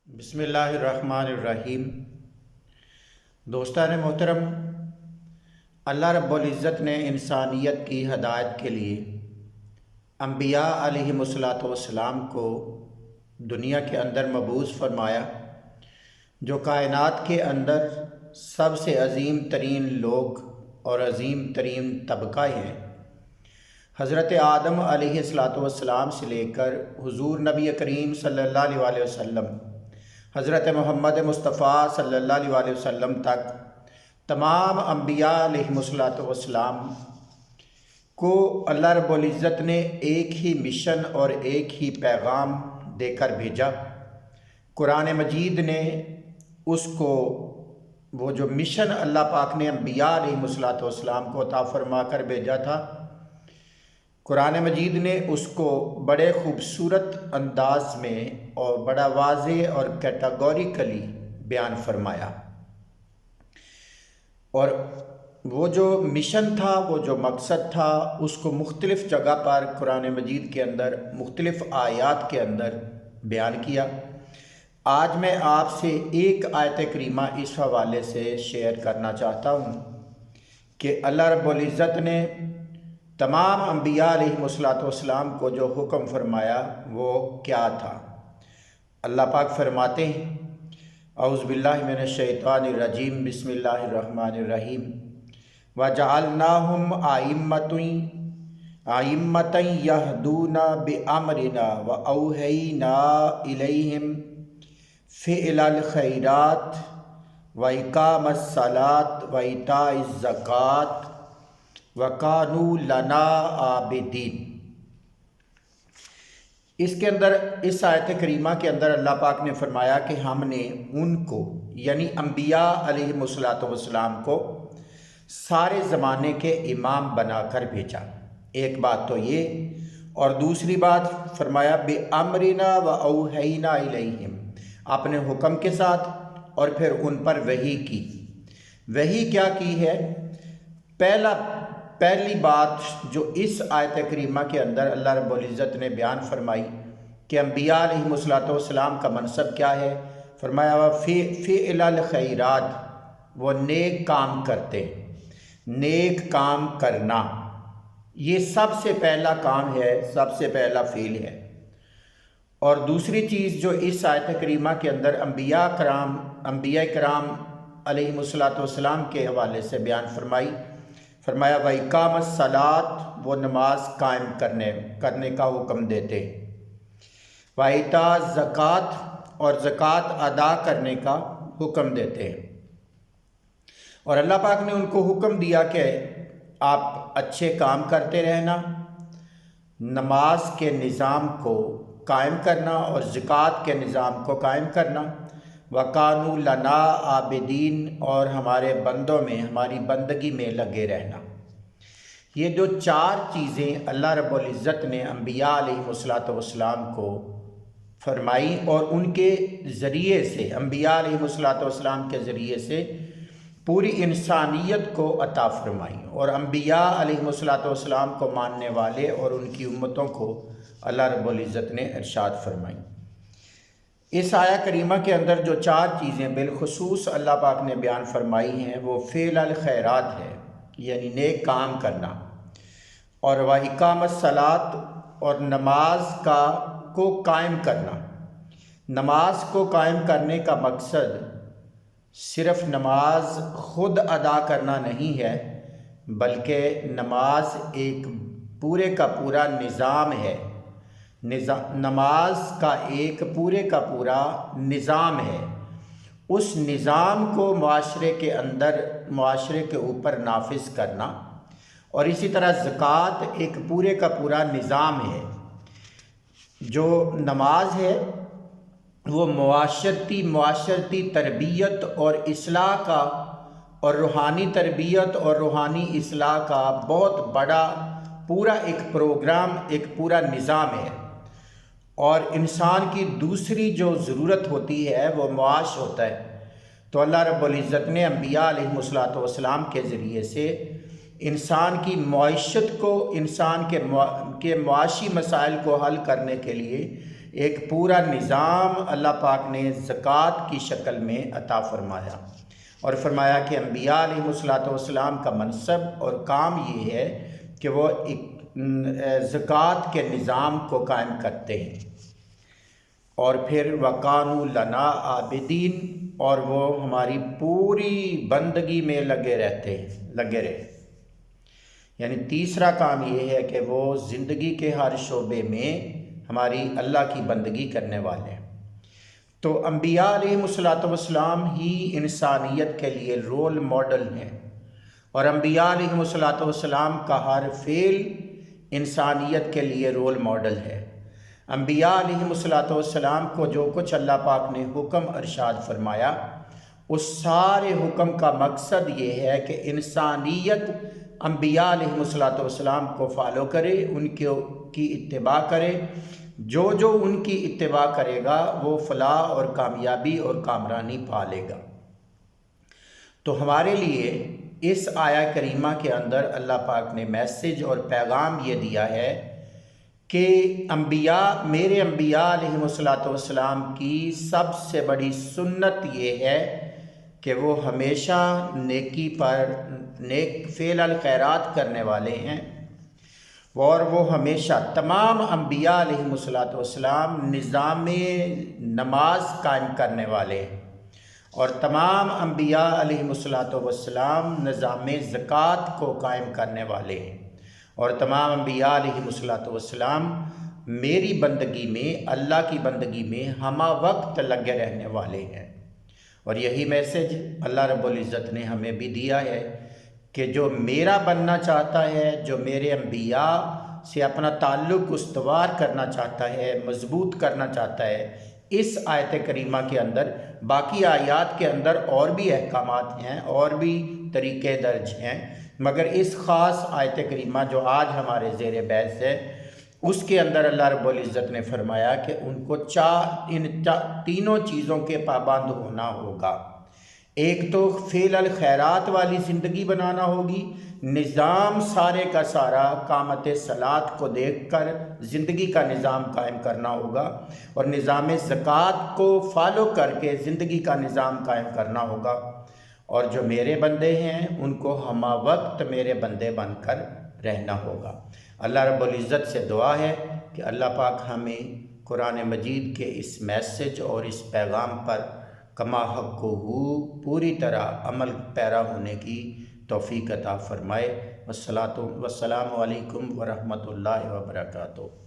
بسم اللہ الرحمن الرحیم۔ دوستان محترم، اللہ رب العزت نے انسانیت کی ہدایت کے لیے انبیاء علیہم السلام کو دنیا کے اندر مبعوث فرمایا، جو کائنات کے اندر سب سے عظیم ترین لوگ اور عظیم ترین طبقہ ہیں۔ حضرت آدم علیہ السلام سے لے کر حضور نبی کریم صلی اللہ علیہ وسلم، حضرت محمد مصطفیٰ صلی اللہ علیہ وسلم تک تمام انبیاء علیہم السلام کو اللہ رب العزت نے ایک ہی مشن اور ایک ہی پیغام دے کر بھیجا۔ قرآن مجید نے اس کو وہ جو مشن اللہ پاک نے انبیاء علیہم السلام کو عطا فرما کر بھیجا تھا، قرآن مجید نے اس کو بڑے خوبصورت انداز میں اور بڑا واضح اور کیٹاگوریکلی بیان فرمایا، اور وہ جو مشن تھا، وہ جو مقصد تھا، اس کو مختلف جگہ پر قرآن مجید کے اندر مختلف آیات کے اندر بیان کیا۔ آج میں آپ سے ایک آیت کریمہ اس حوالے سے شیئر کرنا چاہتا ہوں کہ اللہ رب العزت نے تمام انبیاء علیہم السلام کو جو حکم فرمایا وہ کیا تھا۔ اللہ پاک فرماتے ہیں، اعوذ باللہ من الشیطان الرجیم، بسم اللہ الرحمن الرحیم، وَجَعَلْنَاهُمْ أَئِمَّةً يَهْدُونَ بِأَمْرِنَا وَأَوْحَيْنَا إِلَيْهِمْ فِعْلَ الْخَيْرَاتِ وَإِقَامَ الصَّلَاةِ وَإِيتَاءِ الزَّكَاةِ وَكَانُوا لَنَا عَابِدِينَ۔ اس کے اندر، اس آیت کریمہ کے اندر اللہ پاک نے فرمایا کہ ہم نے ان کو، یعنی انبیاء علیہم السلام کو سارے زمانے کے امام بنا کر بھیجا۔ ایک بات تو یہ، اور دوسری بات فرمایا بِأَمْرِنَا وَأَوْحَيْنَا إِلَيْهِمْ، اپنے حکم کے ساتھ، اور پھر ان پر وحی کی۔ وحی کیا کی ہے؟ پہلی بات جو اس آیت کریمہ کے اندر اللہ رب العزت نے بیان فرمائی کہ انبیاء علیہم السلام کا منصب کیا ہے، فرمایا فعل الخیرات، وہ نیک کام کرتے، نیک کام کرنا، یہ سب سے پہلا کام ہے، سب سے پہلا فعل ہے۔ اور دوسری چیز جو اس آیت کریمہ کے اندر انبیاء کرام علیہم السلام کے حوالے سے بیان فرمایا وَإِقَامَ الصَّلَاةِ، وہ نماز قائم کرنے کا حکم دیتے، وَإِيتَاءِ الزَّكَاةِ، اور زکوٰۃ ادا کرنے کا حکم دیتے ہیں۔ اور اللہ پاک نے ان کو حکم دیا کہ آپ اچھے کام کرتے رہنا، نماز کے نظام کو قائم کرنا اور زکوٰۃ کے نظام کو قائم کرنا، وَكَانُوا لَنَا عَابِدِينَ، اور ہمارے بندوں میں، ہماری بندگی میں لگے رہنا۔ یہ جو چار چیزیں اللہ رب العزت نے انبیاء علیہم السلام کو فرمائی، اور ان کے ذریعے سے، انبیاء علیہم السلام کے ذریعے سے پوری انسانیت کو عطا فرمائی، اور انبیاء علیہم السلام کو ماننے والے اور ان کی امتوں کو اللہ رب العزت نے ارشاد فرمائی۔ اس آیہ کریمہ کے اندر جو چار چیزیں بالخصوص اللہ پاک نے بیان فرمائی ہیں، وہ فعل الخیرات ہے، یعنی نیک کام کرنا، اور وَإِقَامَ الصَّلَاةِ، اور نماز کو قائم کرنا۔ نماز کو قائم کرنے کا مقصد صرف نماز خود ادا کرنا نہیں ہے، بلکہ نماز ایک پورے کا پورا نظام ہے، نماز کا ایک پورے کا پورا نظام ہے۔ اس نظام کو معاشرے کے اندر، معاشرے کے اوپر نافذ کرنا، اور اسی طرح زکوٰۃ ایک پورے کا پورا نظام ہے۔ جو نماز ہے وہ معاشرتی تربیت اور اصلاح کا، اور روحانی تربیت اور روحانی اصلاح کا بہت بڑا پورا ایک پروگرام، ایک پورا نظام ہے۔ اور انسان کی دوسری جو ضرورت ہوتی ہے وہ معاش ہوتا ہے، تو اللہ رب العزت نے انبیاء علیہم السلام کے ذریعے سے انسان کی معیشت کو، انسان کے معاشی مسائل کو حل کرنے کے لیے ایک پورا نظام اللہ پاک نے زکوٰۃ کی شکل میں عطا فرمایا، اور فرمایا کہ انبیاء علیہ والسلام کا منصب اور کام یہ ہے کہ وہ زکوٰۃ کے نظام کو قائم کرتے ہیں، اور پھر وَقَانُوا لَنَا عَابِدِينَ، اور وہ ہماری پوری بندگی میں لگے رہے۔ یعنی تیسرا کام یہ ہے کہ وہ زندگی کے ہر شعبے میں ہماری اللہ کی بندگی کرنے والے ہیں۔ تو انبیاء علیہ والسلام ہی انسانیت کے لیے رول ماڈل ہیں، اور انبیاء علیہ والسلام کا ہر فعل انسانیت کے لیے رول ماڈل ہے۔ انبیاء علیہ والسلام کو جو کچھ اللہ پاک نے حکم ارشاد فرمایا، اس سارے حکم کا مقصد یہ ہے کہ انسانیت انبیاء علیہ والسلام کو فالو کرے، ان کی اتباع کرے۔ جو ان کی اتباع کرے گا وہ فلاح اور کامیابی اور کامرانی پا لے گا۔ تو ہمارے لیے اس آیہ کریمہ کے اندر اللہ پاک نے میسج اور پیغام یہ دیا ہے کہ میرے انبیاء علیہ والسلام کی سب سے بڑی سنت یہ ہے کہ وہ ہمیشہ نیکی پر نیک فعل الخیرات کرنے والے ہیں، اور وہ ہمیشہ تمام انبیاء علیہ والسلام نظام نماز قائم کرنے والے ہیں، اور تمام انبیاء علیہ والسلام نظام زکوٰۃ کو قائم کرنے والے ہیں، اور تمام انبیاء علیہ والسلام میری بندگی میں، اللہ کی بندگی میں ہمہ وقت لگے رہنے والے ہیں۔ اور یہی میسج اللہ رب العزت نے ہمیں بھی دیا ہے کہ جو میرا بننا چاہتا ہے، جو میرے انبیاء سے اپنا تعلق استوار کرنا چاہتا ہے، مضبوط کرنا چاہتا ہے، اس آیت کریمہ کے اندر، باقی آیات کے اندر اور بھی احکامات ہیں، اور بھی طریقے درج ہیں، مگر اس خاص آیت کریمہ جو آج ہمارے زیر بحث ہے، اس کے اندر اللہ رب العزت نے فرمایا کہ ان کو تینوں چیزوں کے پابند ہونا ہوگا۔ ایک تو فعل الخیرات والی زندگی بنانا ہوگی، نظام سارے کا سارا قامت صلاۃ کو دیکھ کر زندگی کا نظام قائم کرنا ہوگا، اور نظام زکوٰۃ کو فالو کر کے زندگی کا نظام قائم کرنا ہوگا، اور جو میرے بندے ہیں ان کو ہمہ وقت میرے بندے بن کر رہنا ہوگا۔ اللہ رب العزت سے دعا ہے کہ اللہ پاک ہمیں قرآن مجید کے اس میسج اور اس پیغام پر کما حق پوری طرح عمل پیرا ہونے کی توفیق عطا فرمائے۔ والسلام علیکم ورحمۃ اللہ وبرکاتہ۔